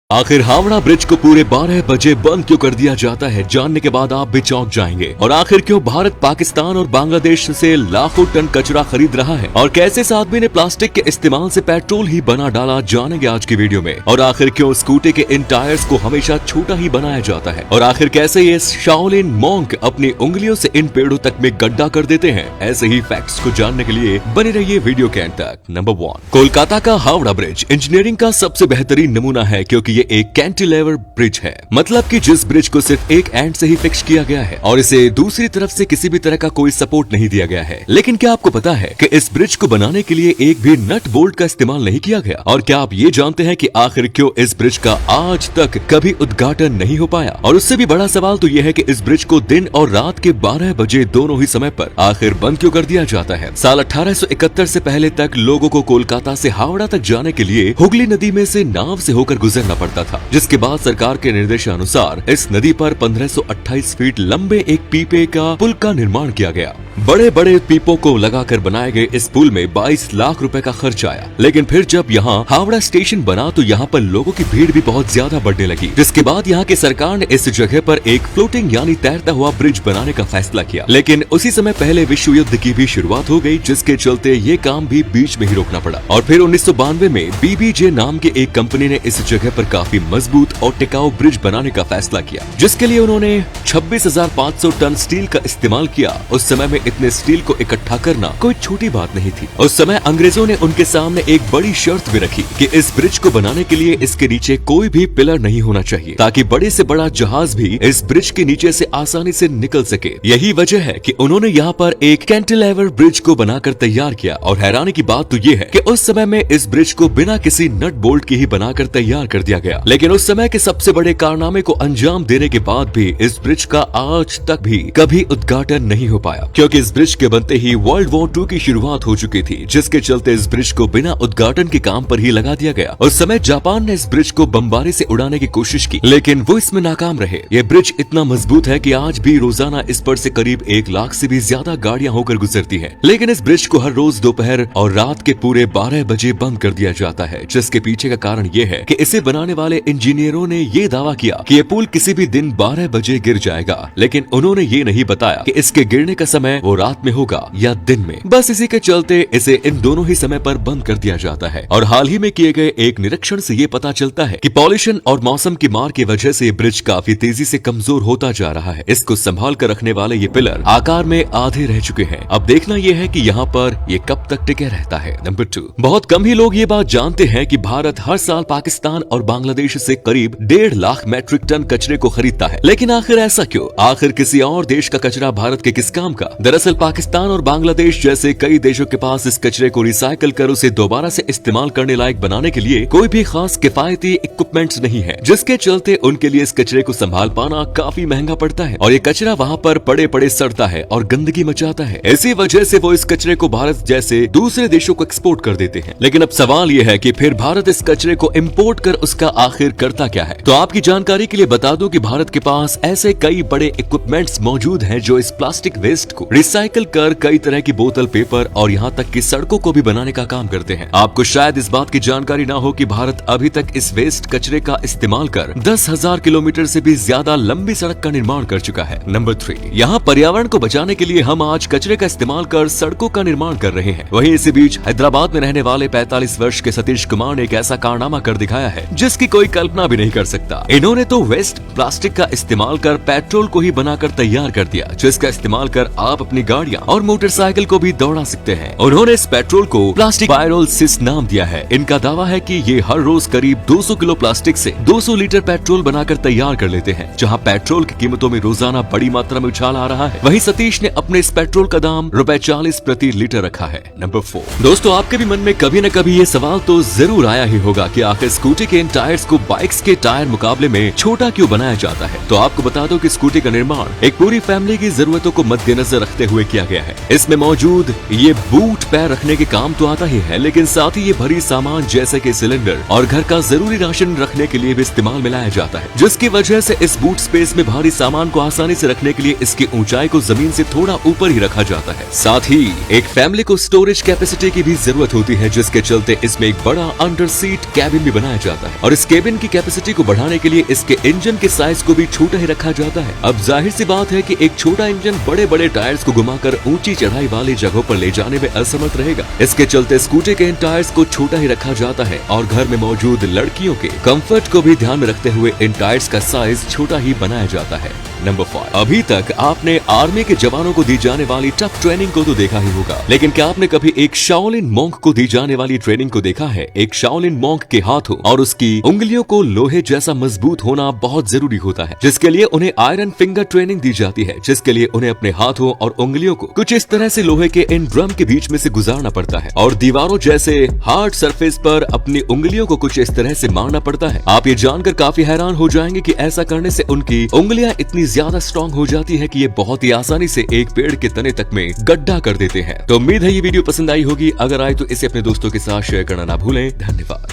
आखिर हावड़ा ब्रिज को पूरे 12 बजे बंद क्यों कर दिया जाता है, जानने के बाद आप भी चौंक जाएंगे। और आखिर क्यों भारत पाकिस्तान और बांग्लादेश से लाखों टन कचरा खरीद रहा है, और कैसे इस आदमी ने प्लास्टिक के इस्तेमाल से पेट्रोल ही बना डाला, जानेंगे आज की वीडियो में। और आखिर क्यों स्कूटी के इन टायर्स को हमेशा छोटा ही बनाया जाता है, और आखिर कैसे ये शाओलिन मॉन्क अपनी उंगलियों से इन पेड़ों तक में गड्ढा कर देते हैं। ऐसे ही फैक्ट्स को जानने के लिए बने रहिए वीडियो के अंत तक। नंबर 1, कोलकाता का हावड़ा ब्रिज इंजीनियरिंग का सबसे बेहतरीन नमूना है, क्योंकि ये एक कैंटिलेवर ब्रिज है। मतलब कि जिस ब्रिज को सिर्फ एक एंड से ही फिक्स किया गया है और इसे दूसरी तरफ से किसी भी तरह का कोई सपोर्ट नहीं दिया गया है। लेकिन क्या आपको पता है कि इस ब्रिज को बनाने के लिए एक भी नट बोल्ट का इस्तेमाल नहीं किया गया? और क्या आप ये जानते हैं कि आखिर क्यों इस ब्रिज का आज तक कभी उद्घाटन नहीं हो पाया? और उससे भी बड़ा सवाल तो यह है कि इस ब्रिज को दिन और रात के 12 बजे दोनों ही समय पर आखिर बंद क्यों कर दिया जाता है? साल 1871 से पहले तक लोगों को कोलकाता से हावड़ा तक जाने के लिए हुगली नदी में से नाव से होकर गुजरना पड़ता था, जिसके बाद सरकार के निर्देशानुसार इस नदी पर 1528 फीट लंबे एक पीपे का पुल का निर्माण किया गया। बड़े बड़े पीपों को लगाकर बनाए गए इस पुल में 22 लाख रुपए का खर्च आया। लेकिन फिर जब यहाँ हावड़ा स्टेशन बना तो यहाँ पर लोगों की भीड़ भी बहुत ज्यादा बढ़ने लगी, जिसके बाद यहाँ की सरकार ने इस जगह पर एक फ्लोटिंग यानी तैरता हुआ ब्रिज बनाने का फैसला किया। लेकिन उसी समय पहले विश्व युद्ध की भी शुरुआत हो गई, जिसके चलते ये काम भी बीच में ही रोकना पड़ा। और फिर 1992 में BBJ नाम के एक कंपनी ने इस जगह पर काफी मजबूत और टिकाऊ ब्रिज बनाने का फैसला किया, जिसके लिए उन्होंने 26,500 टन स्टील का इस्तेमाल किया। उस समय में इतने स्टील को इकट्ठा करना कोई छोटी बात नहीं थी। उस समय अंग्रेजों ने उनके सामने एक बड़ी शर्त भी रखी कि इस ब्रिज को बनाने के लिए इसके नीचे कोई भी पिलर नहीं होना चाहिए, ताकि बड़े से बड़ा जहाज भी इस ब्रिज के नीचे से आसानी से निकल सके। यही वजह है कि उन्होंने यहाँ पर एक कैंटिलेवर ब्रिज को बनाकर तैयार किया। और हैरानी की बात तो ये है कि उस समय में इस ब्रिज को बिना किसी नट बोल्ट के ही बनाकर तैयार कर दिया गया। लेकिन उस समय के सबसे बड़े कारनामे को अंजाम देने के बाद भी इस ब्रिज का आज तक भी कभी उद्घाटन नहीं हो पाया, क्योंकि इस ब्रिज के बनते ही वर्ल्ड वॉर 2 की शुरुआत हो चुकी थी, जिसके चलते इस ब्रिज को बिना उद्घाटन के काम पर ही लगा दिया गया। उस समय जापान ने इस ब्रिज को बमबारी से उड़ाने की कोशिश की, लेकिन वो इसमें नाकाम रहे। ये ब्रिज इतना मजबूत है कि आज भी रोजाना इस पर से करीब 1 लाख से भी ज्यादा गाड़ियां होकर गुजरती हैं। लेकिन इस ब्रिज को हर रोज दोपहर और रात के पूरे 12 बजे बंद कर दिया जाता है, जिसके पीछे का कारण ये है कि इसे बनाने वाले इंजीनियरों ने ये दावा किया कि ये पुल किसी भी दिन 12 बजे गिर जाएगा। लेकिन उन्होंने ये नहीं बताया कि इसके गिरने का समय वो रात में होगा या दिन में। बस इसी के चलते इसे इन दोनों ही समय पर बंद कर दिया जाता है। और हाल ही में किए गए एक निरीक्षण से ये पता चलता है कि पॉल्यूशन और मौसम की मार की वजह से ब्रिज काफी तेजी से कमजोर होता जा रहा है। इसको संभाल कर रखने वाले ये पिलर आकार में आधे रह चुके हैं। अब देखना यह है कि यहाँ पर ये कब तक टिके रहता है। नंबर 2, बहुत कम ही लोग ये बात जानते हैं कि भारत हर साल पाकिस्तान और बांग्लादेश से करीब 1.5 लाख मैट्रिक टन कचरे को खरीदता है। लेकिन आखिर ऐसा क्यों? आखिर किसी और देश का कचरा भारत के किस काम का? दरअसल पाकिस्तान और बांग्लादेश जैसे कई देशों के पास इस कचरे को रिसाइकल कर उसे दोबारा से इस्तेमाल करने लायक बनाने के लिए कोई भी खास किफायती इक्विपमेंट्स नहीं है, जिसके चलते उनके लिए इस कचरे को संभाल पाना काफी महंगा पड़ता है। और ये कचरा वहाँ पर पड़े पड़े सड़ता है और गंदगी मचाता है। इसी वजह से वो इस कचरे को भारत जैसे दूसरे देशों को एक्सपोर्ट कर देते हैं। लेकिन अब सवाल ये है कि फिर भारत इस कचरे को इम्पोर्ट कर उसका आखिर करता क्या है? तो आपकी जानकारी के लिए बता दूं कि भारत के पास ऐसे कई बड़े इक्विपमेंट्स मौजूद हैं जो इस प्लास्टिक वेस्ट को रिसाइकल कर कई तरह की बोतल, पेपर और यहाँ तक कि सड़कों को भी बनाने का काम करते हैं। आपको शायद इस बात की जानकारी ना हो कि भारत अभी तक इस वेस्ट कचरे का इस्तेमाल कर 10,000 किलोमीटर से भी ज्यादा लंबी सड़क का निर्माण कर चुका है। नंबर 3, यहाँ पर्यावरण को बचाने के लिए हम आज कचरे का इस्तेमाल कर सड़कों का निर्माण कर रहे हैं। वहीं इसी बीच हैदराबाद में रहने वाले 45 वर्ष के सतीश कुमार ने एक ऐसा कारनामा कर दिखाया है जिसकी कोई कल्पना भी नहीं कर सकता। इन्होंने तो वेस्ट प्लास्टिक का इस्तेमाल कर पेट्रोल को ही बनाकर तैयार कर दिया, जिसका इस्तेमाल कर आप अपनी गाड़ियां और मोटरसाइकिल को भी दौड़ा सकते हैं। उन्होंने इस पेट्रोल को प्लास्टिक पायरोलिसिस नाम दिया है। इनका दावा है कि ये हर रोज करीब 200 किलो प्लास्टिक से 200 लीटर पेट्रोल बनाकर तैयार कर लेते हैं। जहां पेट्रोल की कीमतों में रोजाना बड़ी मात्रा में उछाल आ रहा है, वहीं सतीश ने अपने इस पेट्रोल का दाम ₹40 प्रति लीटर रखा है। नंबर 4, दोस्तों आपके भी मन में कभी न कभी ये सवाल तो जरूर आया ही होगा कि आखिर स्कूटी के इन टायर्स को बाइक्स के टायर मुकाबले में छोटा क्यों बनाया जाता है। तो आपको बता दो कि स्कूटी का निर्माण एक पूरी फैमिली की जरूरतों को मद्देनजर रखते रखते हुए किया गया है। इसमें मौजूद ये बूट पैर रखने के काम तो आता ही है, लेकिन साथ ही ये भरी सामान जैसे कि सिलेंडर और घर का जरूरी राशन रखने के लिए भी इस्तेमाल में लाया जाता है, जिसकी वजह से इस बूट स्पेस में भारी सामान को आसानी से रखने के लिए इसकी ऊंचाई को जमीन से थोड़ा ऊपर ही रखा जाता है। साथ ही एक फैमिली को स्टोरेज कैपेसिटी की भी जरूरत होती है, जिसके चलते इसमें एक बड़ा अंडर सीट कैबिन भी बनाया जाता है और इस कैबिन की कैपेसिटी को बढ़ाने के लिए इसके इंजन के साइज को भी छोटा ही रखा जाता है। अब जाहिर सी बात है कि एक छोटा इंजन बड़े बड़े टायर्स को घुमाकर ऊंची चढ़ाई वाली जगहों पर ले जाने में असमर्थ रहेगा। इसके चलते स्कूटी के इन टायर्स को छोटा ही रखा जाता है और घर में मौजूद लड़कियों के कंफर्ट को भी ध्यान में रखते हुए इन टायर्स का साइज छोटा ही बनाया जाता है। नंबर 5, अभी तक आपने आर्मी के जवानों को दी जाने वाली टफ ट्रेनिंग को तो देखा ही होगा, लेकिन क्या आपने कभी एक शाओलिन मॉन्क को दी जाने वाली ट्रेनिंग को देखा है? एक शाओलिन मॉन्क के हाथों और उसकी उंगलियों को लोहे जैसा मजबूत होना बहुत जरूरी होता है, जिसके लिए उन्हें आयरन फिंगर ट्रेनिंग दी जाती है, जिसके लिए उन्हें अपने हाथों और उंगलियों को कुछ इस तरह से लोहे के इन ड्रम के बीच में से गुजारना पड़ता है और दीवारों जैसे हार्ड सरफेस पर अपनी उंगलियों को कुछ इस तरह से मारना पड़ता है। आप ये जानकर काफी हैरान हो जाएंगे कि ऐसा करने से उनकी उंगलियां इतनी ज्यादा स्ट्रॉन्ग हो जाती है कि ये बहुत ही आसानी से एक पेड़ के तने तक में गड्ढा कर देते हैं। तो उम्मीद है ये वीडियो पसंद आई होगी। अगर आए तो इसे अपने दोस्तों के साथ शेयर करना ना भूलें। धन्यवाद।